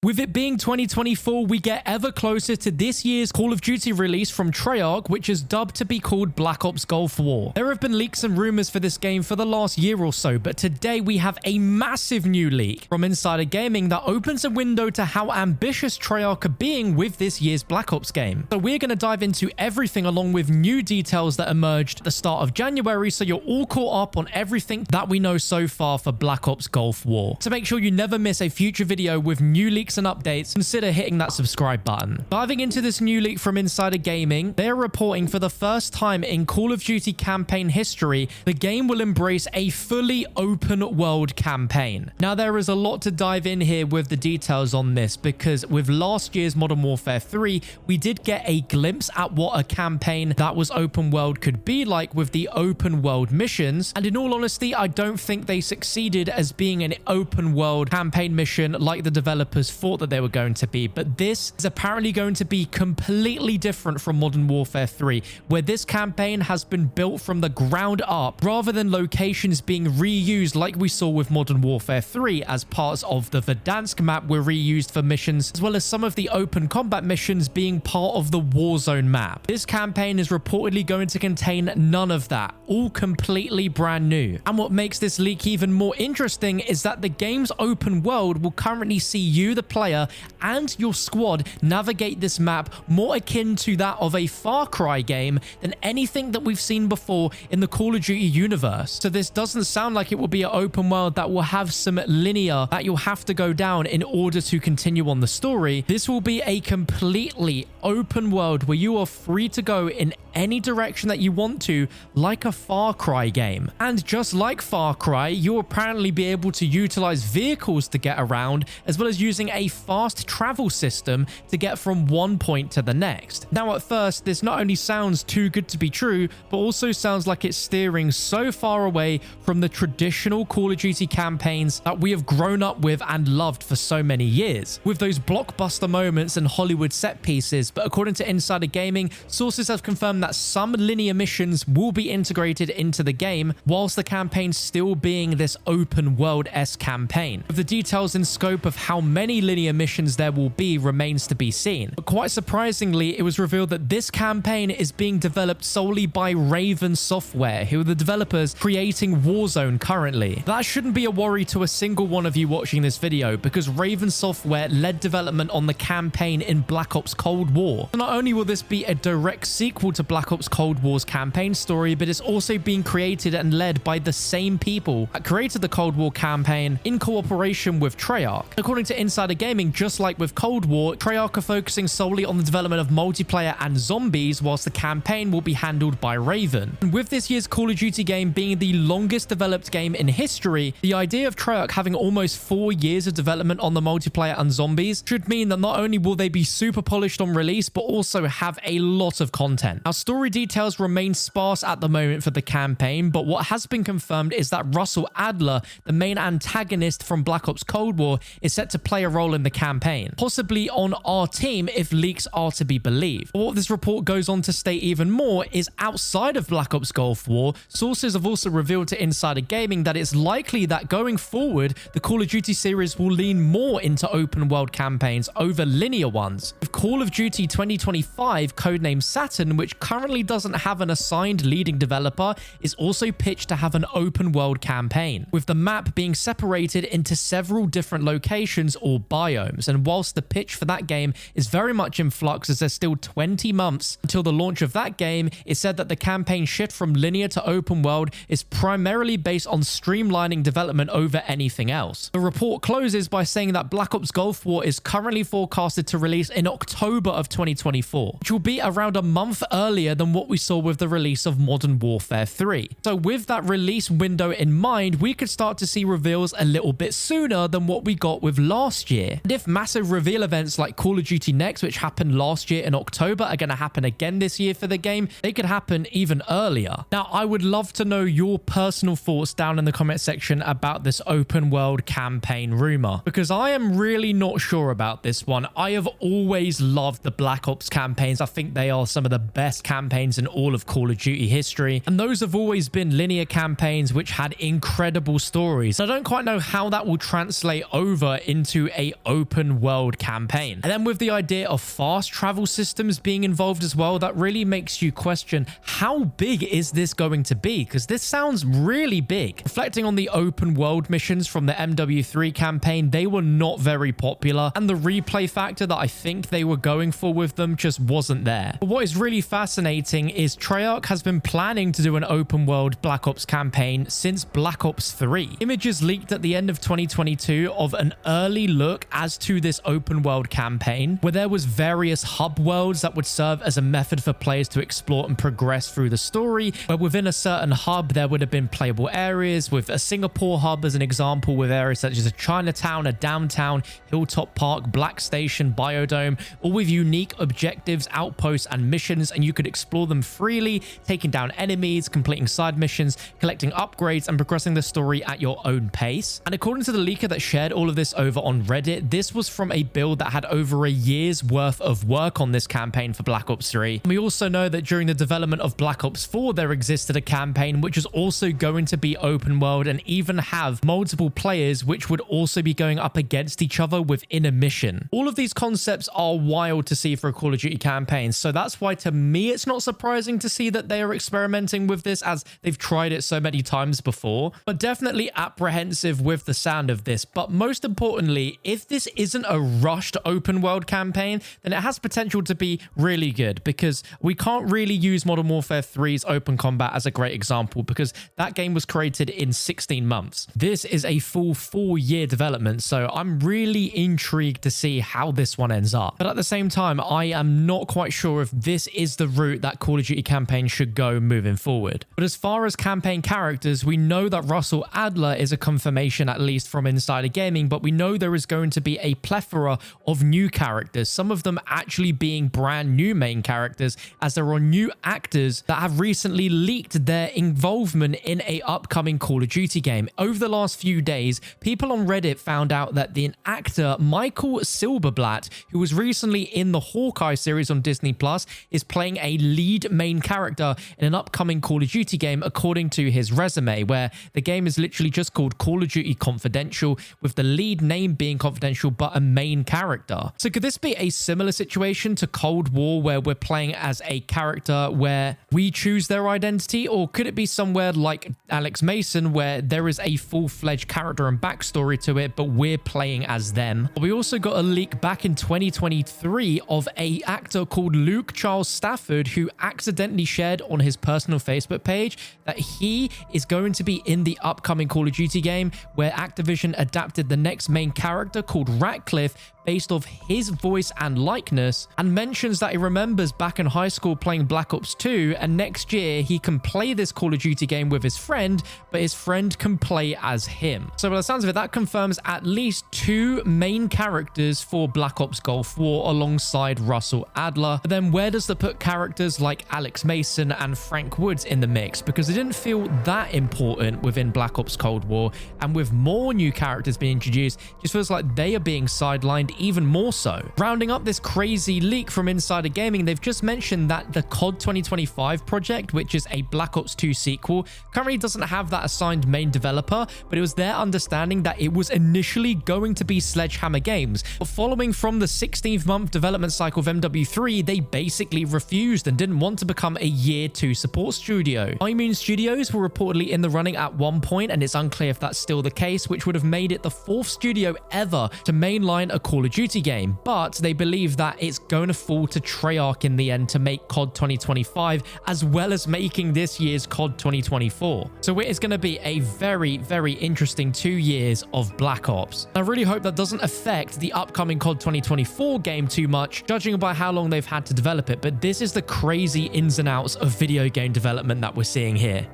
With it being 2024, we get ever closer to this year's Call of Duty release from Treyarch, which is dubbed to be called Black Ops Gulf War. There have been leaks and rumors for this game for the last year or so, but today we have a massive new leak from Insider Gaming that opens a window to how ambitious Treyarch are being with this year's Black Ops game. So we're going to dive into everything along with new details that emerged at the start of January, so you're all caught up on everything that we know so far for Black Ops Gulf War. To make sure you never miss a future video with new leaks and updates, consider hitting that subscribe button. Diving into this new leak from Insider Gaming, they are reporting for the first time in Call of Duty campaign history, the game will embrace a fully open world campaign. Now, there is a lot to dive in here with the details on this, because with last year's Modern Warfare 3, we did get a glimpse at what a campaign that was open world could be like with the open world missions. And in all honesty, I don't think they succeeded as being an open world campaign mission like the developers thought that they were going to be. But this is apparently going to be completely different from Modern Warfare 3, where this campaign has been built from the ground up rather than locations being reused like we saw with Modern Warfare 3, as parts of the Verdansk map were reused for missions, as well as some of the open combat missions being part of the Warzone map. This campaign is reportedly going to contain none of that, all completely brand new. And what makes this leak even more interesting is that the game's open world will currently see you, the player, and your squad navigate this map more akin to that of a Far Cry game than anything that we've seen before in the Call of Duty universe. So this doesn't sound like it will be an open world that will have some linear that you'll have to go down in order to continue on the story. This will be a completely open world where you are free to go in any direction that you want to, like a Far Cry game. And just like Far Cry, you'll apparently be able to utilize vehicles to get around, as well as using a fast travel system to get from one point to the next. Now, at first, this not only sounds too good to be true, but also sounds like it's steering so far away from the traditional Call of Duty campaigns that we have grown up with and loved for so many years, with those blockbuster moments and Hollywood set pieces. But according to Insider Gaming, sources have confirmed that some linear missions will be integrated into the game, whilst the campaign still being this open world-esque campaign. With the details and scope of how many linear missions there will be remains to be seen. But quite surprisingly, it was revealed that this campaign is being developed solely by Raven Software, who are the developers creating Warzone currently. That shouldn't be a worry to a single one of you watching this video, because Raven Software led development on the campaign in Black Ops Cold War. So not only will this be a direct sequel to Black Ops Cold War's campaign story, but it's also being created and led by the same people that created the Cold War campaign in cooperation with Treyarch. According to Insider Gaming, just like with Cold War, Treyarch are focusing solely on the development of multiplayer and zombies, whilst the campaign will be handled by Raven. And with this year's Call of Duty game being the longest developed game in history, the idea of Treyarch having almost 4 years of development on the multiplayer and zombies should mean that not only will they be super polished on release, but also have a lot of content. Now, story details remain sparse at the moment for the campaign, but what has been confirmed is that Russell Adler, the main antagonist from Black Ops Cold War, is set to play a role in the campaign, possibly on our team if leaks are to be believed. But what this report goes on to state even more is, outside of Black Ops Gulf War, sources have also revealed to Insider Gaming that it's likely that going forward, the Call of Duty series will lean more into open world campaigns over linear ones, with Call of Duty 2025, codenamed Saturn, which currently doesn't have an assigned leading developer, is also pitched to have an open world campaign, with the map being separated into several different locations or biomes. And whilst the pitch for that game is very much in flux, as there's still 20 months until the launch of that game, it's said that the campaign shift from linear to open world is primarily based on streamlining development over anything else. The report closes by saying that Black Ops Gulf War is currently forecasted to release in October of 2024, which will be around a month earlier than what we saw with the release of Modern Warfare 3. So with that release window in mind, we could start to see reveals a little bit sooner than what we got with last year. And if massive reveal events like Call of Duty Next, which happened last year in October, are going to happen again this year for the game, they could happen even earlier. Now, I would love to know your personal thoughts down in the comment section about this open world campaign rumor, because I am really not sure about this one. I have always loved the Black Ops campaigns. I think they are some of the best campaigns in all of Call of Duty history, and those have always been linear campaigns which had incredible stories. I don't quite know how that will translate over into a open world campaign. And then with the idea of fast travel systems being involved as well, that really makes you question how big is this going to be, because this sounds really big. Reflecting on the open world missions from the MW3 campaign, they were not very popular, and the replay factor that I think they were going for with them just wasn't there. But what is really fascinating is Treyarch has been planning to do an open world Black Ops campaign since Black Ops 3. Images leaked at the end of 2022 of an early look as to this open world campaign, where there was various hub worlds that would serve as a method for players to explore and progress through the story, where within a certain hub there would have been playable areas, with a Singapore hub as an example, with areas such as a Chinatown, a downtown, Hilltop Park, Black Station, Biodome, all with unique objectives, outposts, and missions, and you could explore them freely, taking down enemies, completing side missions, collecting upgrades, and progressing the story at your own pace. And according to the leaker that shared all of this over on Reddit, this was from a build that had over a year's worth of work on this campaign for Black Ops 3. And we also know that during the development of Black Ops 4, there existed a campaign which was also going to be open world and even have multiple players which would also be going up against each other within a mission. All of these concepts are wild to see for a Call of Duty campaign, so that's why to me it's not surprising to see that they are experimenting with this, as they've tried it so many times before, but definitely apprehensive with the sound of this. But most importantly, if this isn't a rushed open world campaign, then it has potential to be really good, because we can't really use Modern Warfare 3's open combat as a great example, because that game was created in 16 months. This is a full 4-year development, so I'm really intrigued to see how this one ends up. But at the same time, I am not quite sure if this is the route that Call of Duty campaign should go moving forward. But as far as campaign characters, we know that Russell Adler is a confirmation, at least from Insider Gaming, but we know there is going to be a plethora of new characters, some of them actually being brand new main characters, as there are new actors that have recently leaked their involvement in a upcoming Call of Duty game. Over the last few days, people on Reddit found out that the actor Michael Silverblatt, who was recently in the Hawkeye series on Disney Plus, is playing a lead main character in an upcoming Call of Duty game, according to his resume, where the game is literally just called Call of Duty Confidential, with the lead name being confidential but a main character. So could this be a similar situation to Cold War, where we're playing as a character where we choose their identity, or could it be somewhere like Alex Mason, where there is a full-fledged character and backstory to it, but we're playing as them? We also got a leak back in 2023 of a actor called Luke Charles Stafford, who accidentally shared on his personal Facebook page that he is going to be in the upcoming Call of Duty game, where Activision adapted the next main character called Ratcliffe based off his voice and likeness, and mentions that he remembers back in high school playing Black Ops 2, and next year he can play this Call of Duty game with his friend, but his friend can play as him. So by the sounds of it, that confirms at least 2 main characters for Black Ops Gulf War alongside Russell Adler. But then where does that put characters like Alex Mason and Frank Woods in the mix? Because it didn't feel that important within Black Ops Cold War, and with more new characters being introduced, it just feels like they are being sidelined even more so. Rounding up this crazy leak from Insider Gaming, they've just mentioned that the COD 2025 project, which is a Black Ops 2 sequel, currently doesn't have that assigned main developer, but it was their understanding that it was initially going to be Sledgehammer Games. But following from the 16th month development cycle of MW3, they basically refused and didn't want to become a year 2 support studio. Immune Studios were reportedly in the running at one point, and it's unclear if that's still the case, which would have made it the 4th studio ever to mainline a Call of Duty game, but they believe that it's going to fall to Treyarch in the end to make COD 2025, as well as making this year's COD 2024. So it is going to be a very, very interesting 2 years of Black Ops. I really hope that doesn't affect the upcoming COD 2024 game too much, judging by how long they've had to develop it, but this is the crazy ins and outs of video game development that we're seeing here.